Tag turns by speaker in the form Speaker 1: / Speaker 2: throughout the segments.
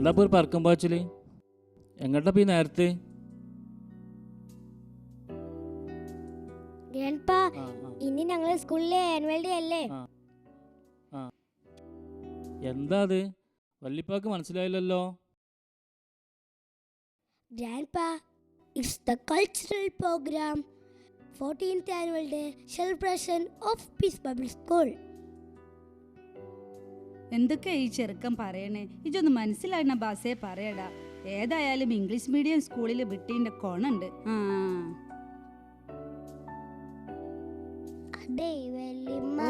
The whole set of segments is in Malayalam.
Speaker 1: എന്താ ഇപ്പോൾ ഒരു പറക്കം പാച്ചില്? എങ്ങോട്ടാ ഈ നേരത്തെ?
Speaker 2: ഇനി ഞങ്ങളെ സ്കൂളിലെ ആനുവൽ ഡേ അല്ലേ?
Speaker 1: എന്താ അത്? വല്ലിപ്പാക്ക് മനസ്സിലായില്ലല്ലോ.
Speaker 2: Grandpa, it's the cultural program. 14th annual day celebration of Peace Bible School.
Speaker 3: എന്തൊക്കെ ഈ ചെറുക്കം പറയണേ? ഇതൊന്ന് മനസ്സിലായിരുന്ന ബാസേ പറയടാ. ഏതായാലും ഇംഗ്ലീഷ് മീഡിയം സ്കൂളിൽ വിട്ടീൻ്റെ കൊണുണ്ട്.
Speaker 2: അതെ വല്യമ്മ,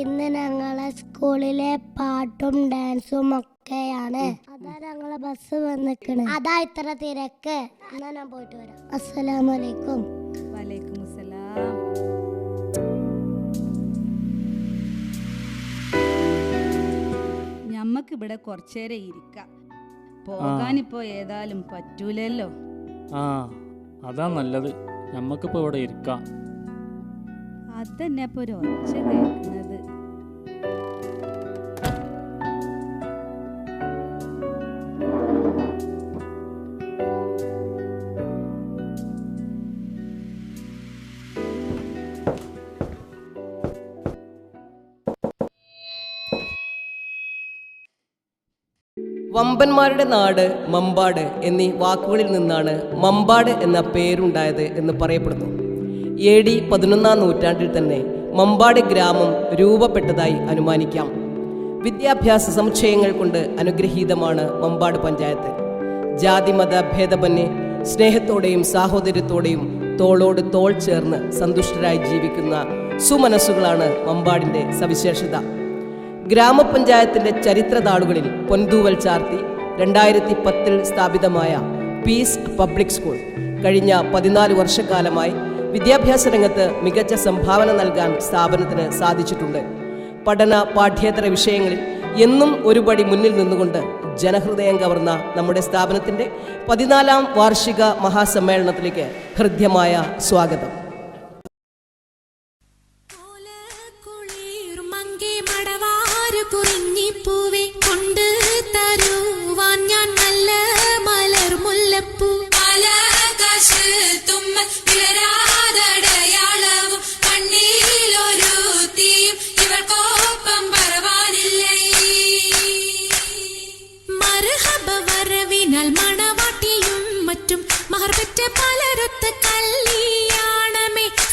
Speaker 2: ഇന്ന് ഞങ്ങളെ സ്കൂളിലെ പാട്ടും ഡാൻസും ഒക്കെയാണ്. അതാ ഞങ്ങളെ ബസ് വന്നിക്കണ്. അതാ ഇത്ര തിരക്ക്. എന്നാ ഞാൻ പോയിട്ട് വരാം. അസ്സലാമലൈക്കും.
Speaker 3: വലൈക്കും അസ്സലാം. ഞമ്മക്ക് ഇവിടെ കുറച്ചേരം ഇരിക്കാം. പോകാനിപ്പോ ഏതായാലും പറ്റൂലല്ലോ.
Speaker 1: അതാ നല്ലത്. ഞമ്മക്കിപ്പോ ഇവിടെ ഇരിക്കാം.
Speaker 3: അതന്നെ ഇപ്പൊ ഒരു ഒച്ച കേൾക്കുന്നത്.
Speaker 4: വമ്പന്മാരുടെ നാട് മമ്പാട് എന്നീ വാക്കുകളിൽ നിന്നാണ് മമ്പാട് എന്ന പേരുണ്ടായത് എന്ന് പറയപ്പെടുന്നു. AD 11-ാം നൂറ്റാണ്ടിൽ തന്നെ മമ്പാട് ഗ്രാമം രൂപപ്പെട്ടതായി അനുമാനിക്കാം. വിദ്യാഭ്യാസ സമുച്ചയങ്ങൾ കൊണ്ട് അനുഗ്രഹീതമാണ് മമ്പാട് പഞ്ചായത്ത്. ജാതിമത ഭേദമന്യേ സ്നേഹത്തോടെയും സാഹോദര്യത്തോടെയും തോളോട് തോൾ ചേർന്ന് സന്തുഷ്ടരായി ജീവിക്കുന്ന സുമനസ്സുകളാണ് മമ്പാടിൻ്റെ സവിശേഷത. ഗ്രാമപഞ്ചായത്തിൻ്റെ ചരിത്രതാളുകളിൽ പൊൻതൂവൽ ചാർത്തി 2010 സ്ഥാപിതമായ പീസ് പബ്ലിക് സ്കൂൾ കഴിഞ്ഞ 14 വർഷക്കാലമായി വിദ്യാഭ്യാസ രംഗത്ത് മികച്ച സംഭാവന നൽകാൻ സ്ഥാപനത്തിന് സാധിച്ചിട്ടുണ്ട്. പഠന പാഠ്യേതര വിഷയങ്ങളിൽ എന്നും ഒരുപടി മുന്നിൽ നിന്നുകൊണ്ട് ജനഹൃദയം കവർന്ന നമ്മുടെ സ്ഥാപനത്തിൻ്റെ 14-ാം വാർഷിക മഹാസമ്മേളനത്തിലേക്ക് ഹൃദ്യമായ സ്വാഗതം.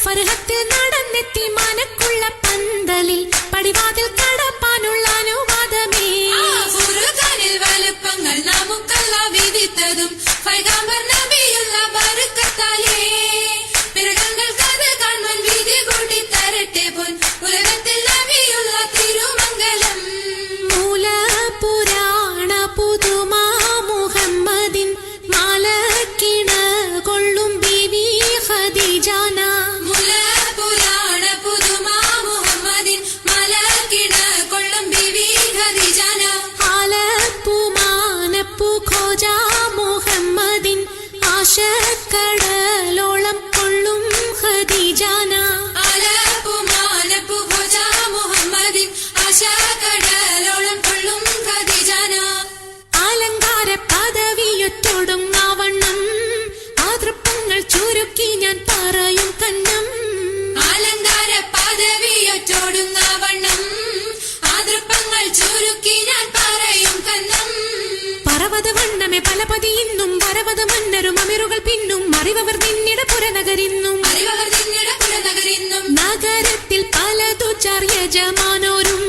Speaker 5: ഫർഹത്തിൽ നടന്നെത്തി മനക്കുള്ള പന്തലിൽ പടിവാതിൽ കടപ്പാനുള്ള അനുവാദമേ. വലുപ്പങ്ങൾ നമുക്കല്ല വിധിത്തതും പൈഗാംബർ നബിയുള്ള ബർക്കത്താലേ. പിറകങ്ങൾ കഥ കാണാൻ വിധി കൂട്ടി തരട്ടെ പൊൻ ഉലകത്തിൽ നബിയുള്ള തിരുമംഗലം. മൂലപുരാണ പുതുമാ മുഹമ്മദിൻ മാലക്കിണ കൊള്ളും ബീവി ഖദീജാന. ആശക്കടലോളം കൊള്ളും ഖദീജാന. അലങ്കാര പദവിയൊറ്റൊടുങ്ങാവണ്ണം മാതൃപ്പങ്ങൾ ചുരുക്കി ഞാൻ പറയും കന്നം. അലങ്കാര പദവിയൊറ്റൊടുങ്ങാവണ്ണം മാതൃപ്പങ്ങൾ ചുരുക്കി ഞാൻ പറയും കന്നം. പർവ്വതവണ്ണമേ പലപതി ഇന്നും പർവ്വത മന്നരും അമിറുകൾ പിന്നും അറിവർ നിന്നിട പുരനഗരിന്നും നഗരത്തിൽ പലതു ചാർയജമാനോരും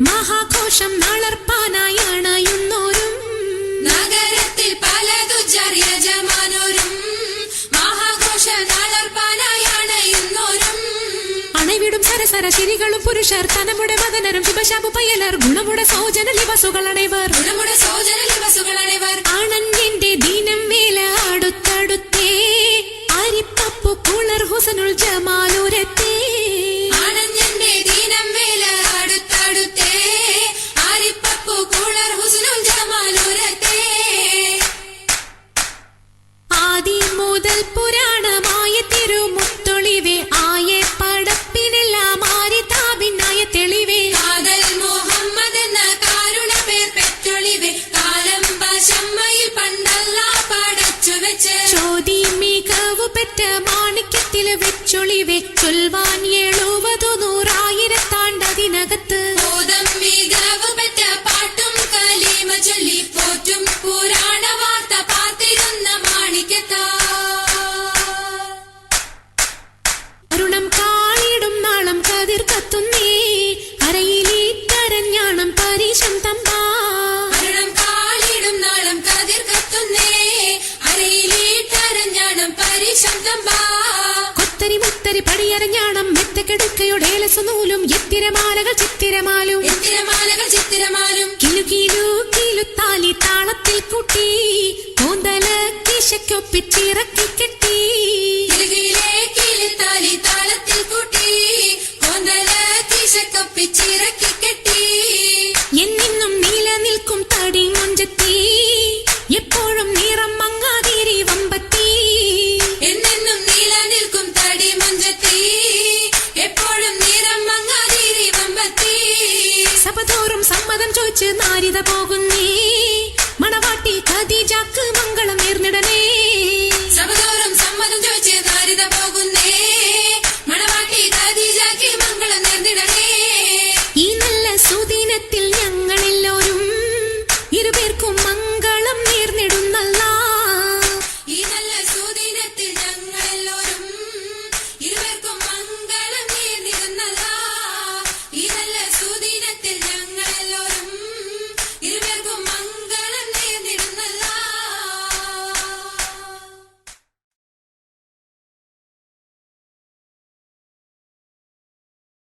Speaker 5: മഹാഘോഷം നളർപ്പാനായി അണയുന്നോരും. നഗരത്തിൽ പലതു ചാർയജമാനോരും മഹാഘോഷം നളർപ്പാനായി അണയുന്നോരും. അണവിടും സരസര ശിരികളും പുരുഷർ തനമുടെ മദനരും ശിവശാപു പയ്യലർ ഗുണമുടെ സോജന ലിവസുകളണൈവർ. ആണന്റെ ദീനം വേല അടുത്തടുത്തേ അരിപ്പപ്പു കുളർ ഹുസനുൽ ജമാലുരത്തേ. ആണന്റെ ദീനം വേല അടുത്തടുത്തേ അരിപ്പപ്പു കുളർ ഹുസനുൽ ജമാലുരത്തേ. ആദി മുതൽ പുരാണമായ തിരുമുത്തൊളിവേ ആയെ പടപ്പിനെല്ലാം ആരി താപിനായ തെളിവേ. കാതൽ മുഹമ്മദ് എന്ന കാരുണ പേർ പെറ്റൊളിവേ കാലം ചൊല്ലിവേ ചൊൽവാൻ 70-100,000 ബോധം മികവ് പെറ്റ പാട്ടും കലീമ ചൊല്ലി പോറ്റും പുരാണ വാർത്ത പാത്തിരുന്ന മാണിക്കത്താ അരുണം കാളിടും നാളം കതിർ കത്തുന്നേ അരയിലേ കരഞ്ഞാണം പരീശം തമ്പാ അരുണം കാളിടും നാളം കതിർ കത്തുന്നേ അരയിലേ കരഞ്ഞാണം പരീശം തമ്പാ കൊത്തരി മുത്തരി പടിയരഞ്ഞാണം മെത്തക്കെടുക്കയുടെ ഏലസുനൂലും എത്തിരമാലകൾ ചിത്തിരമാലും കിലു കിലു കിലുത്താലി താളത്തിൽ കൂട്ടി കൂന്തല കിശക്കൊപ്പിച്ചിറക്കി കെട്ടി കിലുത്താലി താളത്തിൽ കൂട്ടി കൂന്തല കിശക്കൊപ്പിച്ചിറക്കി കെട്ടി എന്നെന്നും നിലനിൽക്കും തടി മുഞ്ചത്തി എപ്പോഴും നിറം മങ്ങാതിരി വമ്പത്തി എന്നെന്നും നിലനിൽക്കും തടി മുഞ്ചത്തി എപ്പോഴും നിറം മങ്ങാതിരി വമ്പത്തി സഭതോറും സമ്മതം ചോദിച്ച് നാരിത പോകുന്നേ മണവാട്ടി ഖദീജക്ക് മംഗളം നേർന്നിടനേ